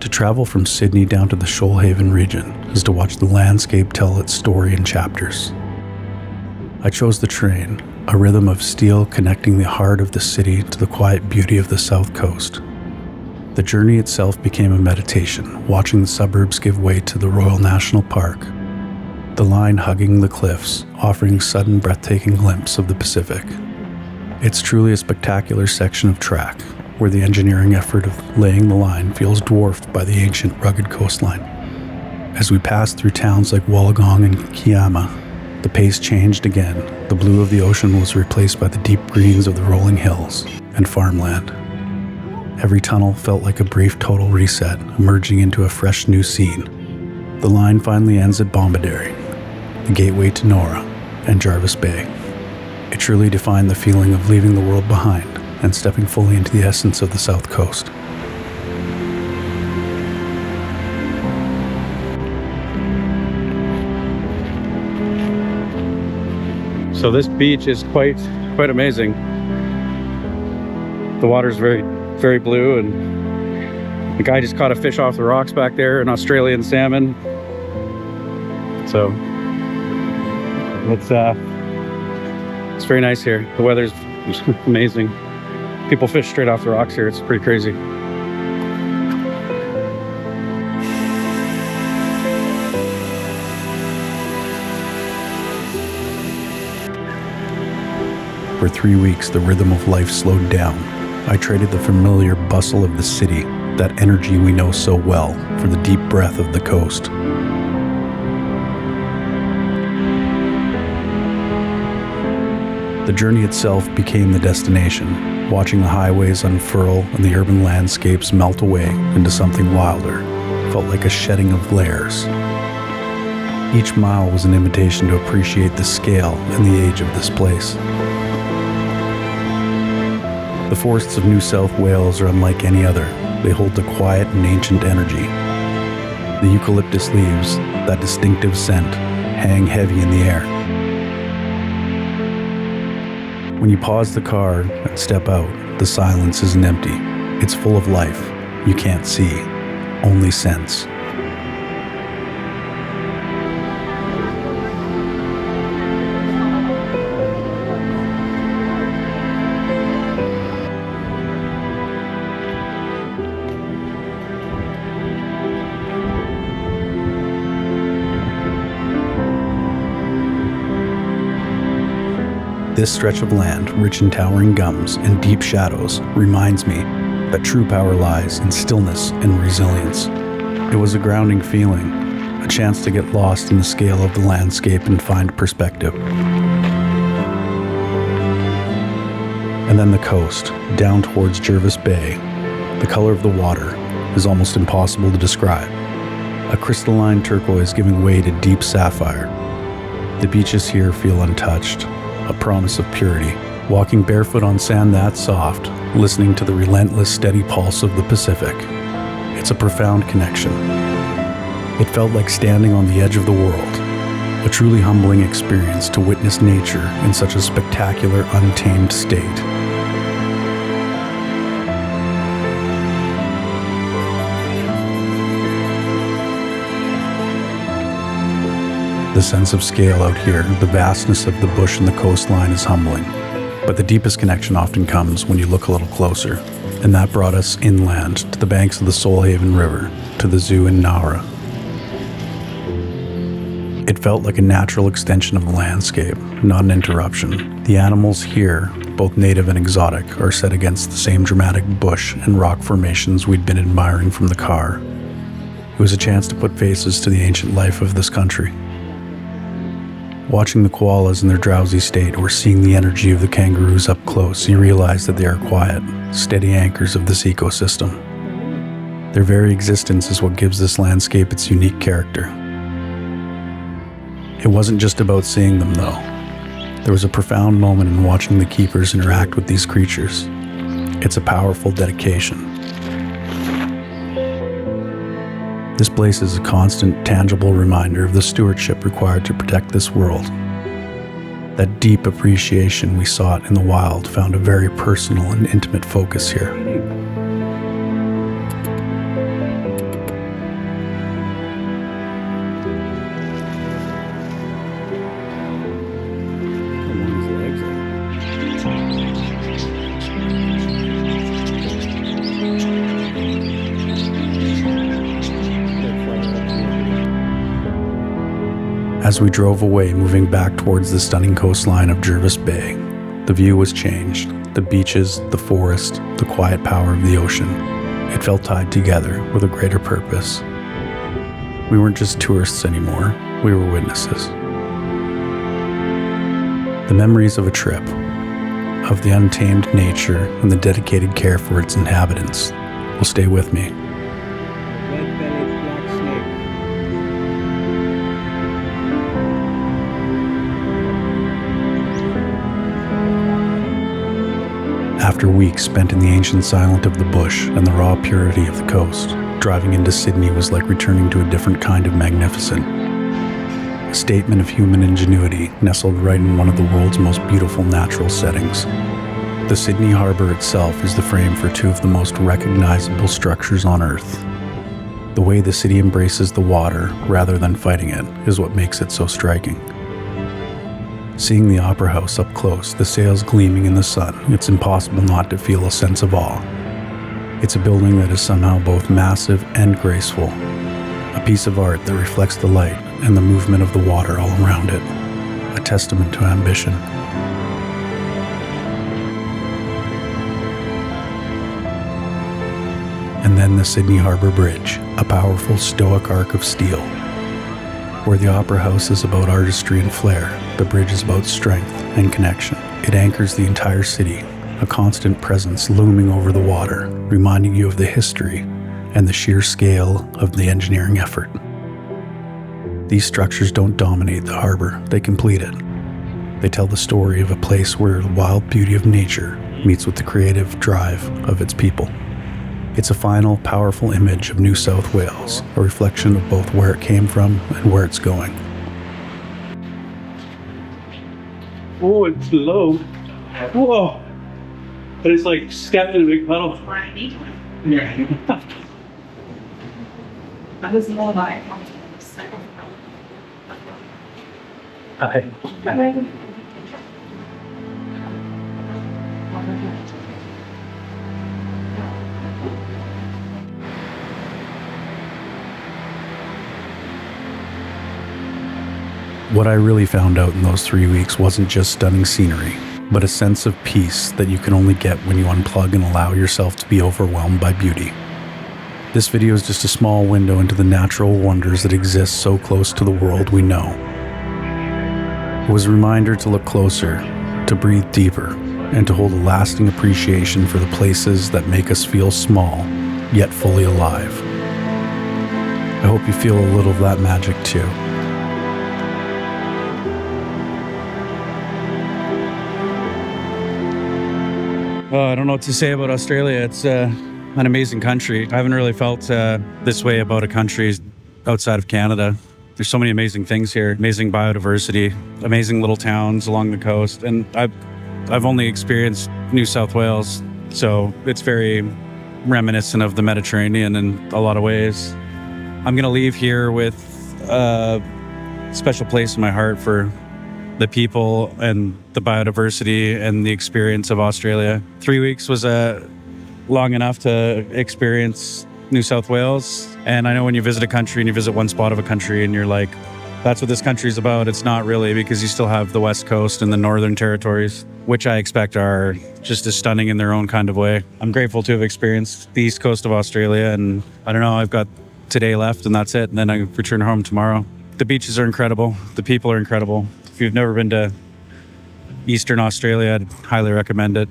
To travel from Sydney down to the Shoalhaven region is to watch the landscape tell its story in chapters. I chose the train, a rhythm of steel connecting the heart of the city to the quiet beauty of the south coast. The journey itself became a meditation, watching the suburbs give way to the Royal National Park, the line hugging the cliffs, offering a sudden breathtaking glimpse of the Pacific. It's truly a spectacular section of track, where the engineering effort of laying the line feels dwarfed by the ancient rugged coastline. As we passed through towns like Wollongong and Kiama, the pace changed again. The blue of the ocean was replaced by the deep greens of the rolling hills and farmland. Every tunnel felt like a brief total reset, emerging into a fresh new scene. The line finally ends at Bombadary, the gateway to Nowra and Jervis Bay. It truly defined the feeling of leaving the world behind and stepping fully into the essence of the South Coast. So this beach is quite amazing. The water's very blue, and the guy just caught a fish off the rocks back there, an Australian salmon. So it's very nice here. The weather's amazing. People fish straight off the rocks here. It's pretty crazy. For 3 weeks, the rhythm of life slowed down. I traded the familiar bustle of the city, that energy we know so well, for the deep breath of the coast. The journey itself became the destination, watching the highways unfurl and the urban landscapes melt away into something wilder. Felt like a shedding of layers. Each mile was an invitation to appreciate the scale and the age of this place. The forests of New South Wales are unlike any other. They hold a quiet and ancient energy. The eucalyptus leaves, that distinctive scent, hang heavy in the air. When you pause the car and step out, the silence isn't empty. It's full of life. You can't see, only sense. This stretch of land, rich in towering gums and deep shadows, reminds me that true power lies in stillness and resilience. It was a grounding feeling, a chance to get lost in the scale of the landscape and find perspective. And then the coast, down towards Jervis Bay. The color of the water is almost impossible to describe. A crystalline turquoise giving way to deep sapphire. The beaches here feel untouched, a promise of purity. Walking barefoot on sand that soft, listening to the relentless, steady pulse of the Pacific. It's a profound connection. It felt like standing on the edge of the world, a truly humbling experience to witness nature in such a spectacular, untamed state. The sense of scale out here, the vastness of the bush and the coastline is humbling. But the deepest connection often comes when you look a little closer. And that brought us inland to the banks of the Shoalhaven River, to the zoo in Nowra. It felt like a natural extension of the landscape, not an interruption. The animals here, both native and exotic, are set against the same dramatic bush and rock formations we'd been admiring from the car. It was a chance to put faces to the ancient life of this country. Watching the koalas in their drowsy state or seeing the energy of the kangaroos up close, you realize that they are quiet, steady anchors of this ecosystem. Their very existence is what gives this landscape its unique character. It wasn't just about seeing them, though. There was a profound moment in watching the keepers interact with these creatures. It's a powerful dedication. This place is a constant, tangible reminder of the stewardship required to protect this world. That deep appreciation we sought in the wild found a very personal and intimate focus here. As we drove away, moving back towards the stunning coastline of Jervis Bay, the view was changed. The beaches, the forest, the quiet power of the ocean. It felt tied together with a greater purpose. We weren't just tourists anymore, we were witnesses. The memories of a trip, of the untamed nature and the dedicated care for its inhabitants, will stay with me. Red-bellied black snake. After weeks spent in the ancient silence of the bush and the raw purity of the coast, driving into Sydney was like returning to a different kind of magnificent. A statement of human ingenuity nestled right in one of the world's most beautiful natural settings. The Sydney Harbour itself is the frame for two of the most recognizable structures on Earth. The way the city embraces the water rather than fighting it is what makes it so striking. Seeing the Opera House up close, the sails gleaming in the sun, it's impossible not to feel a sense of awe. It's a building that is somehow both massive and graceful, a piece of art that reflects the light and the movement of the water all around it, a testament to ambition. And then the Sydney Harbour Bridge, a powerful stoic arc of steel. Where the Opera House is about artistry and flair, the bridge is about strength and connection. It anchors the entire city, a constant presence looming over the water, reminding you of the history and the sheer scale of the engineering effort. These structures don't dominate the harbor, they complete it. They tell the story of a place where the wild beauty of nature meets with the creative drive of its people. It's a final, powerful image of New South Wales, a reflection of both where it came from and where it's going. Oh, it's low. Whoa. But it's like stepping in a big puddle. Yeah. That is more like. Hi. What I really found out in those 3 weeks wasn't just stunning scenery, but a sense of peace that you can only get when you unplug and allow yourself to be overwhelmed by beauty. This video is just a small window into the natural wonders that exist so close to the world we know. It was a reminder to look closer, to breathe deeper, and to hold a lasting appreciation for the places that make us feel small, yet fully alive. I hope you feel a little of that magic too. I don't know what to say about Australia. It's an amazing country. I haven't really felt this way about a country outside of Canada. There's so many amazing things here, amazing biodiversity, amazing little towns along the coast. And I've only experienced New South Wales, so it's very reminiscent of the Mediterranean in a lot of ways. I'm gonna leave here with a special place in my heart for the people and the biodiversity and the experience of Australia. 3 weeks was long enough to experience New South Wales. And I know when you visit a country and you visit one spot of a country and you're like, that's what this country's about. It's not really, because you still have the West Coast and the Northern Territories, which I expect are just as stunning in their own kind of way. I'm grateful to have experienced the East Coast of Australia, and I don't know, I've got today left and that's it. And then I return home tomorrow. The beaches are incredible. The people are incredible. If you've never been to Eastern Australia, I'd highly recommend it.